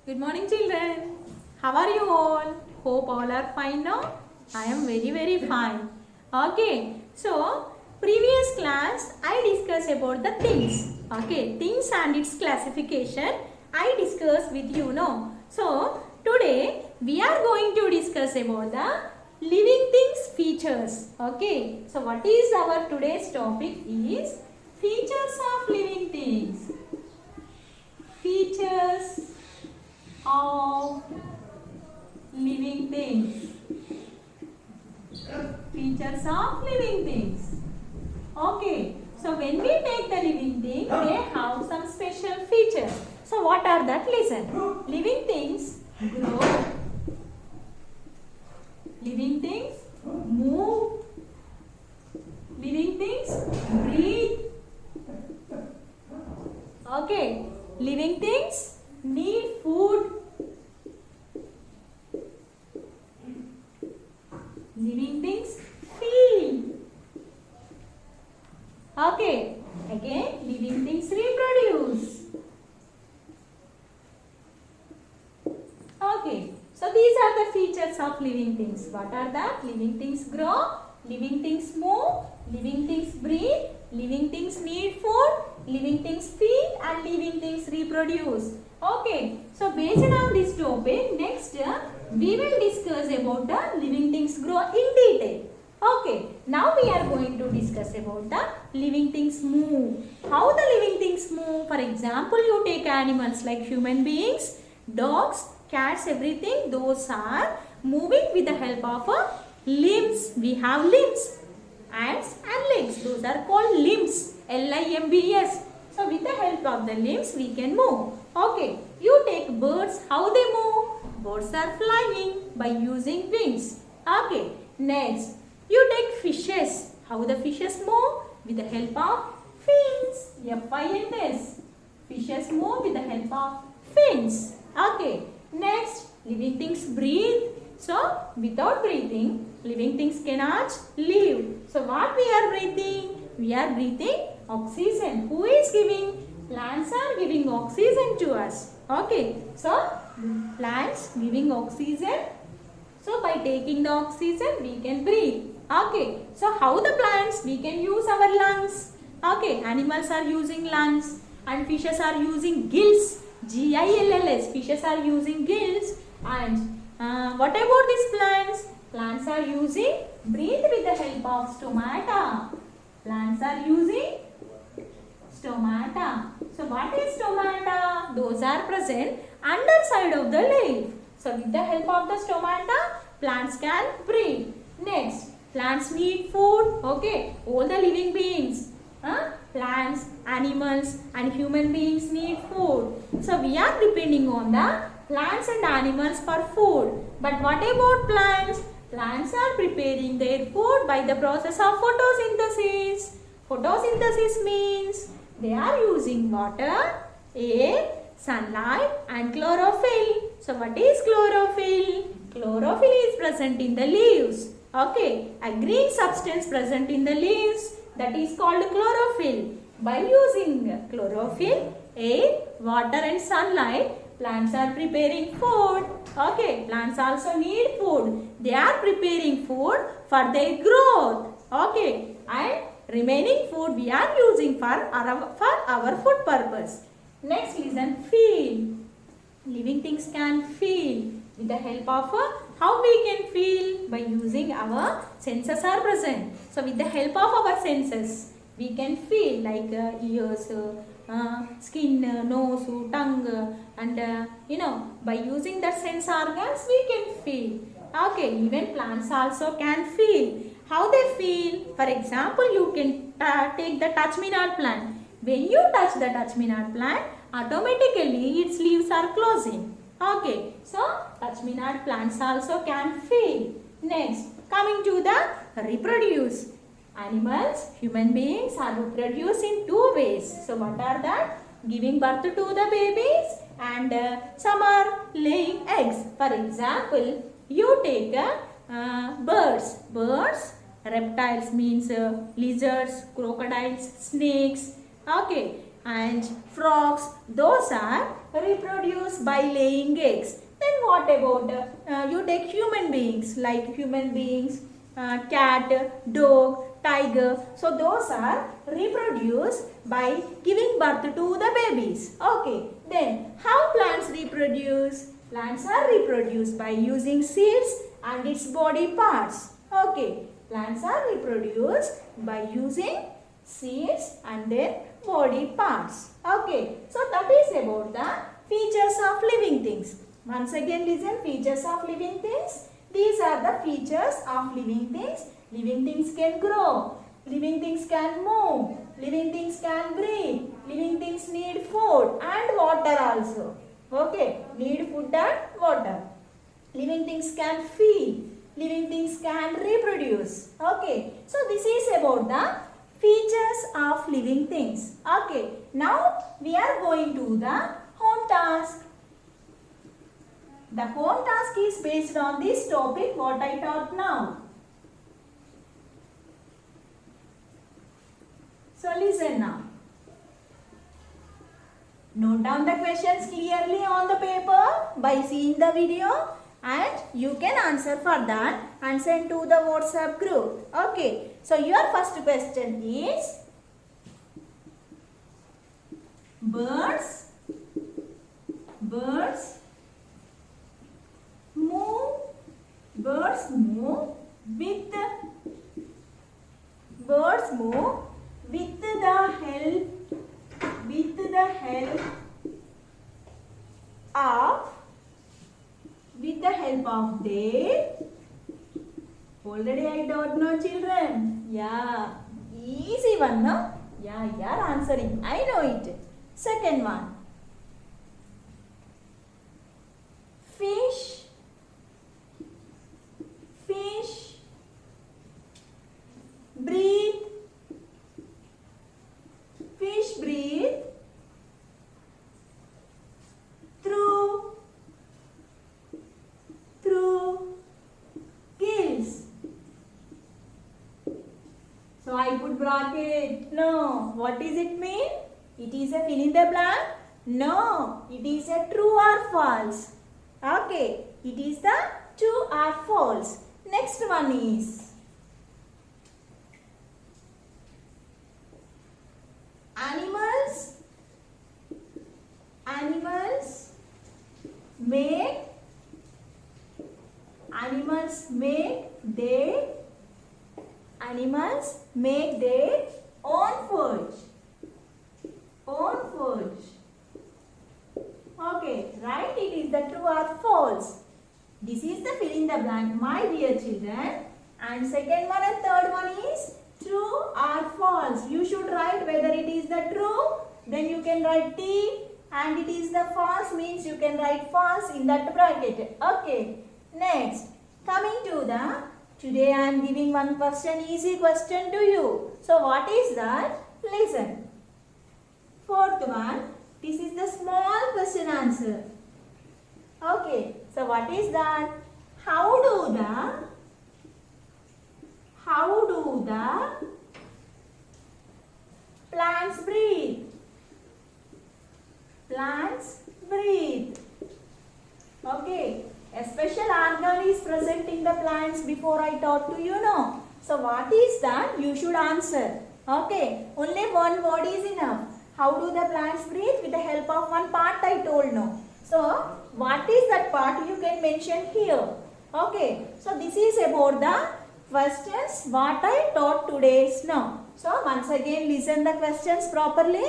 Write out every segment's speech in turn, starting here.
Good morning, children. How are you all? Hope all are fine now. I am very fine. Okay. So, previous class I discussed about the things. Okay, things and its classification I discussed with you now. So, today we are going to discuss about the living things features. Okay. So, what is our today's topic is features of living things. Features of living things. Features of living things. Okay. So when we take the living thing, they have some special features. So what are that? Listen. Living things grow. Living things move. Living things breathe. Okay. Living things need food. Living things feel. Okay. Again, living things reproduce. Okay. So these are the features of living things. What are that? Living things grow. Living things move. Living things breathe. Living things need food. Living things feel and living things reproduce. Okay. So based on this topic, next we will discuss about the living things grow in detail. Okay. Now we are going to discuss about the living things move. How the living things move? For example, you take animals like human beings, dogs, cats, everything. Those are moving with the help of limbs. We have limbs. Hands and legs. Those are called limbs. L-I-M-B-S. So with the help of the limbs we can move. Okay. You take birds. How they move? Birds are flying by using wings. Okay. Next. You take fishes. How the fishes move? With the help of fins. F-I-N-S. Fishes move with the help of fins. Okay. Next. Living things breathe. So without breathing, living things cannot live. So what we are breathing? We are breathing oxygen. Who is giving? Plants are giving oxygen to us. Okay. So plants giving oxygen. So by taking the oxygen we can breathe. Okay. So how the plants? We can use our lungs. Okay. Animals are using lungs and fishes are using gills. G-I-L-L-S. Fishes are using gills. And what about these plants? Plants are using breathe with the help of stomata. Plants are using stomata. So what is stomata? Those are present underside of the leaf. So with the help of the stomata, plants can breathe. Next, plants need food. Okay, all the living beings. Plants, animals and human beings need food. So we are depending on the plants and animals for food. But what about plants? Plants are preparing their food by the process of photosynthesis. Photosynthesis means they are using water, air, sunlight and chlorophyll. So what is chlorophyll? Chlorophyll is present in the leaves. Okay, a green substance present in the leaves, that is called chlorophyll. By using chlorophyll, air, water and sunlight, plants are preparing food. Okay, plants also need food. They are preparing food for their growth. Okay, and remaining food we are using for our food purpose. Next, listen, feel. Living things can feel with the help of how we can feel? By using our senses are present. So with the help of our senses we can feel like ears, skin, nose, tongue and by using the sense organs we can feel. Okay, even plants also can feel. How they feel? For example, you can take the touch me not plant. When you touch the touch me not plant, automatically its leaves are closing. Okay, so touch me not plants also can feel. Next, coming to the reproduce. Animals, human beings are reproduced in two ways. So what are that? Giving birth to the babies and some are laying eggs. For example, you take birds. Birds, reptiles means lizards, crocodiles, snakes. Okay, and frogs, those are reproduce by laying eggs. Then what about you take human beings, like human beings, cat, dog, tiger. So those are reproduce by giving birth to the babies. Okay. Then how plants reproduce? Plants are reproduced by using seeds and its body parts. Okay. Plants are reproduced by using seeds and their body parts. Okay. So that is about the features of living things. Once again listen, features of living things. These are the features of living things. Living things can grow. Living things can move. Living things can breathe. Living things need food and water also. Okay. Need food and water. Living things can feed. Living things can reproduce. Okay. So this is about the features of living things. Okay. Now we are going to the home task. The home task is based on this topic what I taught now. So listen now. Note down the questions clearly on the paper by seeing the video, and you can answer for that and send to the WhatsApp group. Okay. So your first question is birds move with the help of their, already I don't know children. Yeah, easy one, no? Yeah, you are answering. I know it. Second one. Fish breathe through gills. So I put bracket. No. What does it mean? It is a fill in the blank? No. It is a true or false. Okay. It is the true or false. Next one is animals make their own food. Okay, right? It is the true or false. This is the fill in the blank, my dear children. And second one and third one is true or false. You should write whether it is the true, then you can write T, and it is the false means you can write false in that bracket. Okay. Next, coming to the, today I am giving one question, easy question to you. So what is that? Listen. Fourth one, this is the small question answer. Okay. So what is that? How do the plants breathe? Okay. A special organ is present in the plants before I taught to you, no? So what is that? You should answer. Okay. Only one word is enough. How do the plants breathe? With the help of one part I told, no? So what is that part? You can mention here. Okay. So this is about the questions what I taught today now. So once again listen the questions properly.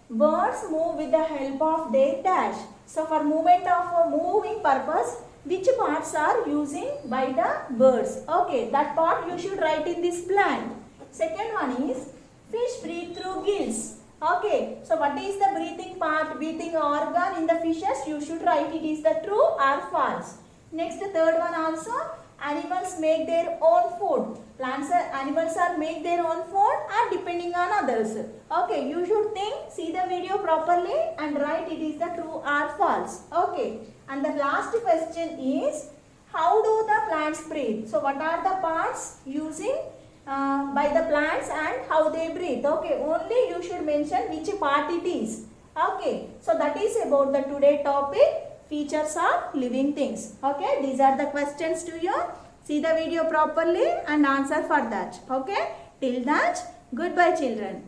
Birds move with the help of their dash. So for movement of a moving purpose, which parts are using by the birds? Okay, that part you should write in this blank. Second one is fish breathe through gills. Okay, so what is the breathing part, breathing organ in the fishes? You should write it is the true or false. Next, third one also, animals make their own food. Animals are make their own food or depending on others. Okay, you should think, see the video properly and write it is the true or false. Okay, and the last question is, how do the plants breathe? So what are the parts using by the plants and how they breathe. Okay, only you should mention which part it is. Okay, so that is about the today topic, features of living things. Okay, these are the questions to you. See the video properly and answer for that. Okay, till that, goodbye children.